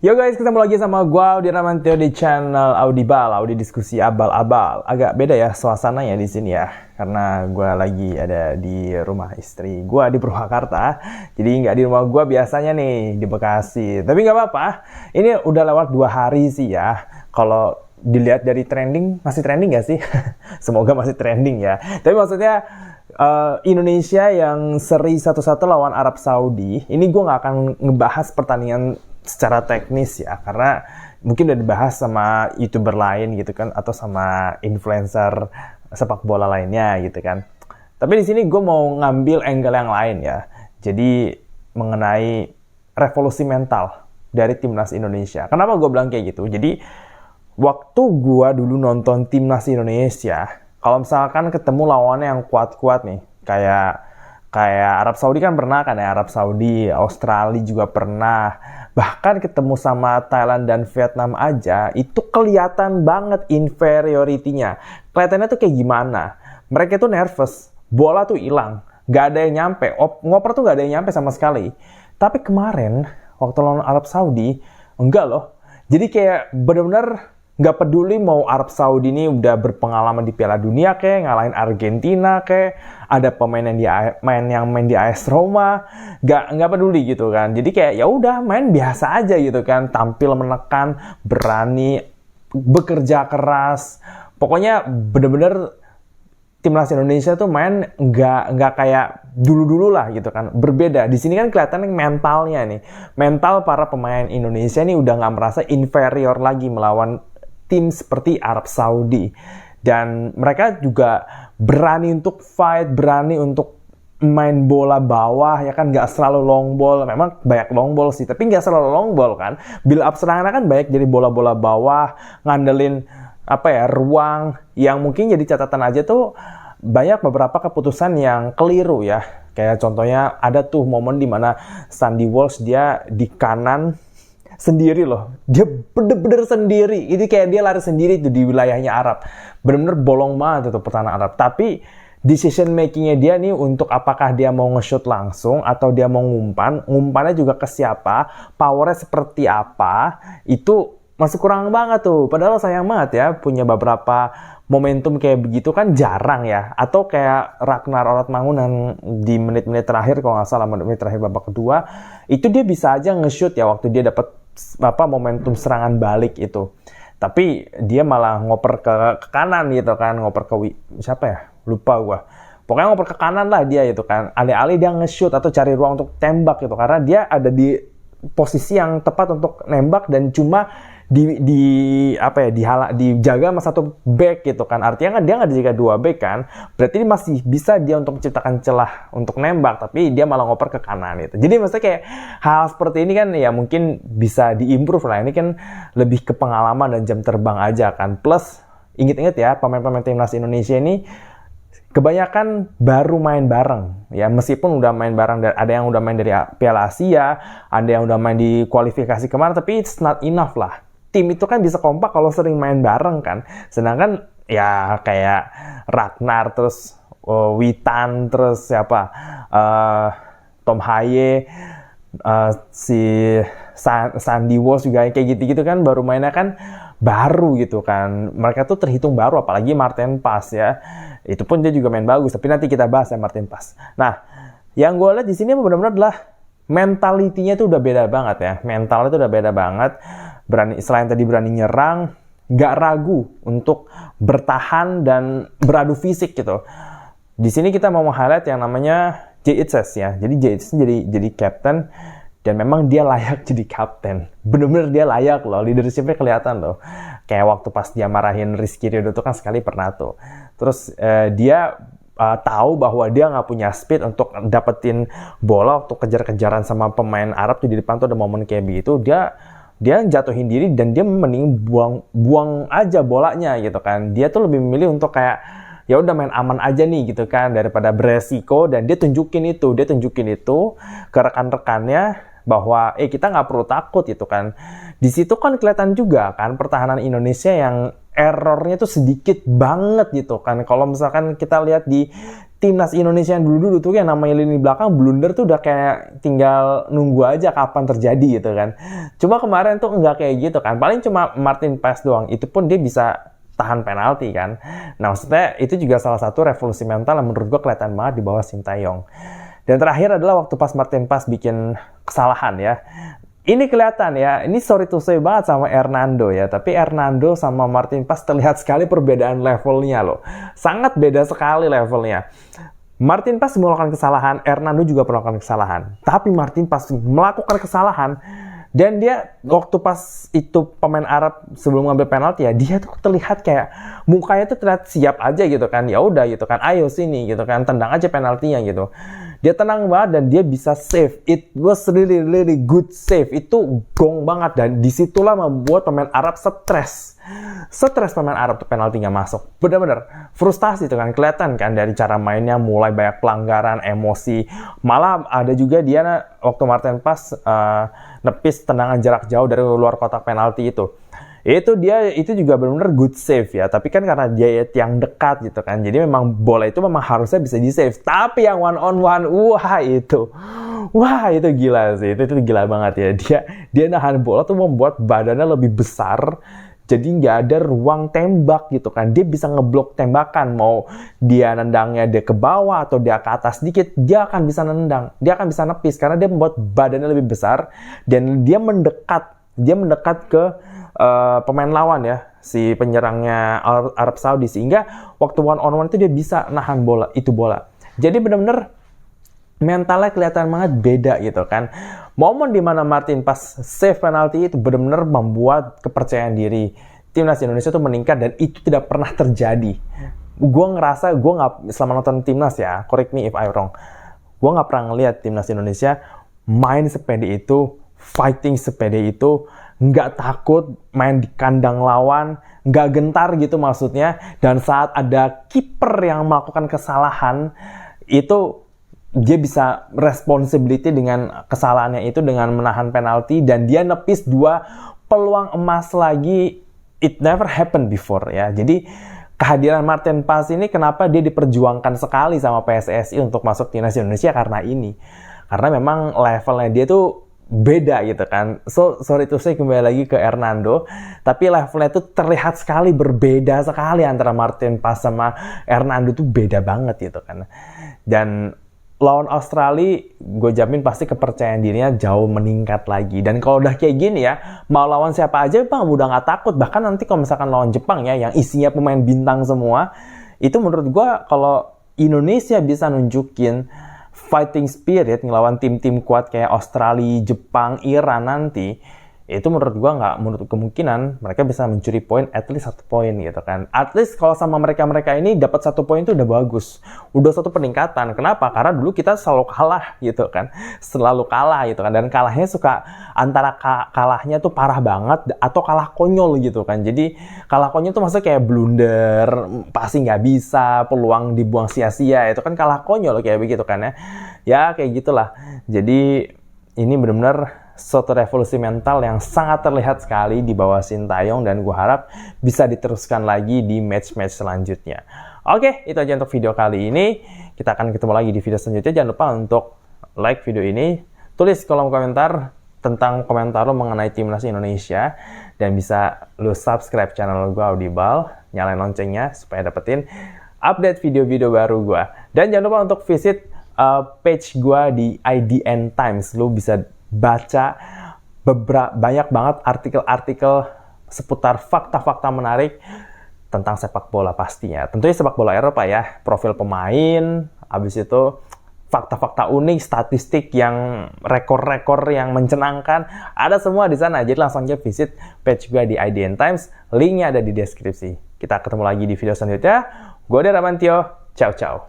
Yo guys, ketemu lagi sama gua Audi Ramantio di channel Audibal, Audi diskusi abal-abal. Agak beda ya suasananya di sini ya, karena gua lagi ada di rumah istri gua di Purwakarta. Jadi nggak di rumah gua biasanya nih di Bekasi. Tapi nggak apa-apa. Ini udah lewat 2 hari sih ya. Kalau dilihat dari trending, masih trending nggak sih? Semoga masih trending ya. Tapi maksudnya Indonesia yang seri 1-1 lawan Arab Saudi. Ini gue nggak akan ngebahas pertandingan secara teknis ya, karena mungkin udah dibahas sama YouTuber lain gitu kan, atau sama influencer sepak bola lainnya gitu kan. Tapi di sini gue mau ngambil angle yang lain ya. Jadi mengenai revolusi mental dari timnas Indonesia. Kenapa gue bilang kayak gitu? Jadi waktu gue dulu nonton timnas Indonesia, kalau misalkan ketemu lawannya yang kuat-kuat nih, kayak Arab Saudi kan pernah kan ya, Arab Saudi, Australia juga pernah. Bahkan ketemu sama Thailand dan Vietnam aja, itu kelihatan banget inferiority-nya. Kelihatannya tuh kayak gimana. Mereka tuh nervous, bola tuh hilang, gak ada yang nyampe, ngoper tuh gak ada yang nyampe sama sekali. Tapi kemarin, waktu lawan Arab Saudi, enggak loh. Jadi kayak bener-bener nggak peduli mau Arab Saudi ini udah berpengalaman di Piala Dunia kayak ngalahin Argentina kayak ada pemain yang main di AS Roma, nggak peduli gitu kan. Jadi kayak ya udah main biasa aja gitu kan, tampil menekan, berani, bekerja keras. Pokoknya bener-bener timnas Indonesia tuh main nggak kayak dulu-dulu lah gitu kan, berbeda. Di sini kan kelihatan mentalnya nih, mental para pemain Indonesia nih udah nggak merasa inferior lagi melawan tim seperti Arab Saudi. Dan mereka juga berani untuk fight, berani untuk main bola bawah, ya kan, nggak selalu long ball. Memang banyak long ball sih, tapi nggak selalu long ball kan. Build up serangan kan banyak jadi bola-bola bawah, ngandelin ruang yang mungkin jadi catatan aja tuh banyak beberapa keputusan yang keliru ya. Kayak contohnya ada tuh momen di mana Sandy Walsh dia di kanan sendiri loh. Dia bener-bener sendiri. Itu kayak dia lari sendiri tuh di wilayahnya Arab. Bener-bener bolong banget itu pertahanan Arab. Tapi decision makingnya dia nih untuk apakah dia mau nge-shoot langsung atau dia mau ngumpannya juga ke siapa, powernya seperti apa, itu masih kurang banget tuh. Padahal sayang banget ya punya beberapa momentum kayak begitu kan jarang ya. Atau kayak Ragnar Orotmangun yang di menit-menit terakhir, kalau nggak salah menit terakhir babak kedua, itu dia bisa aja nge-shoot ya waktu dia dapat momentum serangan balik itu. Tapi dia malah ngoper ke kanan gitu kan, ngoper ke siapa ya? Lupa gua. Pokoknya ngoper ke kanan lah dia itu kan. Alih-alih dia nge-shoot atau cari ruang untuk tembak gitu, karena dia ada di posisi yang tepat untuk nembak dan cuma dijaga sama satu back gitu kan. Artinya kan dia nggak dijaga 2 back kan, berarti masih bisa dia untuk menciptakan celah untuk nembak, tapi dia malah ngoper ke kanan gitu. Jadi maksudnya kayak hal seperti ini kan ya mungkin bisa diimprove lah. Ini kan lebih ke pengalaman dan jam terbang aja kan. Plus inget-inget ya, pemain-pemain timnas Indonesia ini kebanyakan baru main bareng ya, meskipun udah main bareng, ada yang udah main dari Piala Asia, ada yang udah main di kualifikasi kemarin, tapi it's not enough lah. Tim itu kan bisa kompak kalau sering main bareng kan. Sedangkan ya kayak Ragnar, terus Witan, terus siapa, Tom Haye, si Sandy Walsh juga kayak gitu-gitu kan, baru mainnya kan baru gitu kan. Mereka tuh terhitung baru, apalagi Martin Paes ya. Itu pun dia juga main bagus, tapi nanti kita bahas ya Martin Paes. Nah, yang gue lihat di sini benar-benar adalah mentalitinya tuh udah beda banget ya. Mentalnya tuh udah beda banget. Selain tadi berani nyerang, nggak ragu untuk bertahan dan beradu fisik gitu. Di sini kita mau highlight yang namanya Jay Itzes ya. Jadi Jay Itzes jadi captain, dan memang dia layak jadi kapten. Bener-bener dia layak loh, leadership-nya kelihatan loh. Kayak waktu pas dia marahin Rizky Ridho tuh kan sekali pernah tuh. Terus dia tahu bahwa dia nggak punya speed untuk dapetin bola waktu kejar-kejaran sama pemain Arab tuh di depan tuh ada momen kayak begitu. Dia jatuhin diri dan dia mending buang aja bolanya gitu kan. Dia tuh lebih memilih untuk kayak ya udah main aman aja nih gitu kan, daripada beresiko. Dan dia tunjukin itu ke rekan-rekannya bahwa kita nggak perlu takut gitu kan. Di situ kan kelihatan juga kan pertahanan Indonesia yang errornya tuh sedikit banget gitu kan. Kalau misalkan kita lihat di timnas Indonesia yang dulu-dulu tuh yang namanya lini belakang blunder tuh udah kayak tinggal nunggu aja kapan terjadi gitu kan. Cuma kemarin tuh nggak kayak gitu kan. Paling cuma Martin Paes doang. Itu pun dia bisa tahan penalti kan. Nah maksudnya itu juga salah satu revolusi mental yang menurut gue kelihatan banget di bawah Sintayong. Dan terakhir adalah waktu pas Martin Paes bikin kesalahan ya. Ini kelihatan ya, ini sorry to say banget sama Hernando ya, tapi Hernando sama Martin Paes terlihat sekali perbedaan levelnya loh. Sangat beda sekali levelnya. Martin Paes melakukan kesalahan, Hernando juga melakukan kesalahan. Tapi Martin Paes melakukan kesalahan, dan dia waktu pas itu pemain Arab sebelum ngambil penalti ya, dia tuh terlihat kayak mukanya tuh terlihat siap aja gitu kan. Ya udah gitu kan, ayo sini gitu kan, tendang aja penaltinya gitu. Dia tenang banget dan dia bisa save. It was really good save. Itu gong banget dan disitulah membuat pemain Arab stres. Stres pemain Arab tuh penalti nggak masuk. Bener-bener frustasi tuh kan, kelihatan kan dari cara mainnya, mulai banyak pelanggaran, emosi. Malah ada juga dia waktu Martin Paes nepis tendangan jarak jauh dari luar kotak penalti itu. Itu juga benar-benar good save ya, tapi kan karena dia yang dekat gitu kan, jadi memang bola itu memang harusnya bisa di save. Tapi yang one on one, wah itu gila sih, itu gila banget ya. Dia nahan bola tuh membuat badannya lebih besar, jadi nggak ada ruang tembak gitu kan. Dia bisa ngeblok tembakan, mau dia nendangnya dia ke bawah atau dia ke atas dikit, dia akan bisa nendang, dia akan bisa nepis karena dia membuat badannya lebih besar dan dia mendekat ke pemain lawan ya, si penyerangnya Arab Saudi, sehingga waktu one on one itu dia bisa nahan bola. Jadi benar-benar mentalnya kelihatan banget beda gitu kan. Momen dimana Martin Paes save penalti itu benar-benar membuat kepercayaan diri timnas Indonesia itu meningkat dan itu tidak pernah terjadi. Gue ngerasa, gue nggak, selama nonton timnas ya, correct me if I'm wrong, gue nggak pernah ngeliat timnas Indonesia main sepede itu, fighting sepede itu, nggak takut main di kandang lawan, nggak gentar gitu maksudnya. Dan saat ada kiper yang melakukan kesalahan, itu dia bisa responsibility dengan kesalahannya itu dengan menahan penalti dan dia nepis 2 peluang emas lagi. It never happened before ya. Jadi kehadiran Martin Paes ini kenapa dia diperjuangkan sekali sama PSSI untuk masuk timnas Indonesia karena ini. Karena memang levelnya dia tuh beda gitu kan. So, sorry to say kembali lagi ke Hernando, tapi levelnya itu terlihat sekali berbeda sekali antara Martin Paes sama Hernando tuh beda banget gitu kan. Dan lawan Australia, gue jamin pasti kepercayaan dirinya jauh meningkat lagi. Dan kalau udah kayak gini ya, mau lawan siapa aja bang, udah nggak takut. Bahkan nanti kalau misalkan lawan Jepang ya, yang isinya pemain bintang semua, itu menurut gue kalau Indonesia bisa nunjukin fighting spirit ngelawan tim-tim kuat kayak Australia, Jepang, Iran nanti, itu menurut gua nggak menurut kemungkinan mereka bisa mencuri poin, at least 1 poin gitu kan. At least kalau sama mereka ini dapat 1 poin itu udah bagus, udah satu peningkatan. Kenapa? Karena dulu kita selalu kalah gitu kan, selalu kalah gitu kan, dan kalahnya suka antara kalahnya tuh parah banget atau kalah konyol gitu kan. Jadi kalah konyol tuh maksudnya kayak blunder, pasti nggak bisa, peluang dibuang sia-sia, itu kan kalah konyol kayak begitu kan ya. Ya kayak gitulah. Jadi ini benar-benar suatu revolusi mental yang sangat terlihat sekali di bawah Sintayong dan gue harap bisa diteruskan lagi di match-match selanjutnya. Oke, itu aja untuk video kali ini. Kita akan ketemu lagi di video selanjutnya. Jangan lupa untuk like video ini, tulis kolom komentar tentang komentar lo mengenai timnas Indonesia, dan bisa lo subscribe channel gue Audible, nyalain loncengnya supaya dapetin update video-video baru gue. Dan jangan lupa untuk visit page gue di IDN Times. Lo bisa baca banyak banget artikel-artikel seputar fakta-fakta menarik tentang sepak bola pastinya. Tentunya sepak bola Eropa ya, profil pemain, habis itu fakta-fakta unik, statistik yang rekor-rekor yang mencenangkan, ada semua di sana. Jadi langsung aja visit page gue di IDN Times, linknya ada di deskripsi. Kita ketemu lagi di video selanjutnya. Gue Ramantio, ciao ciao.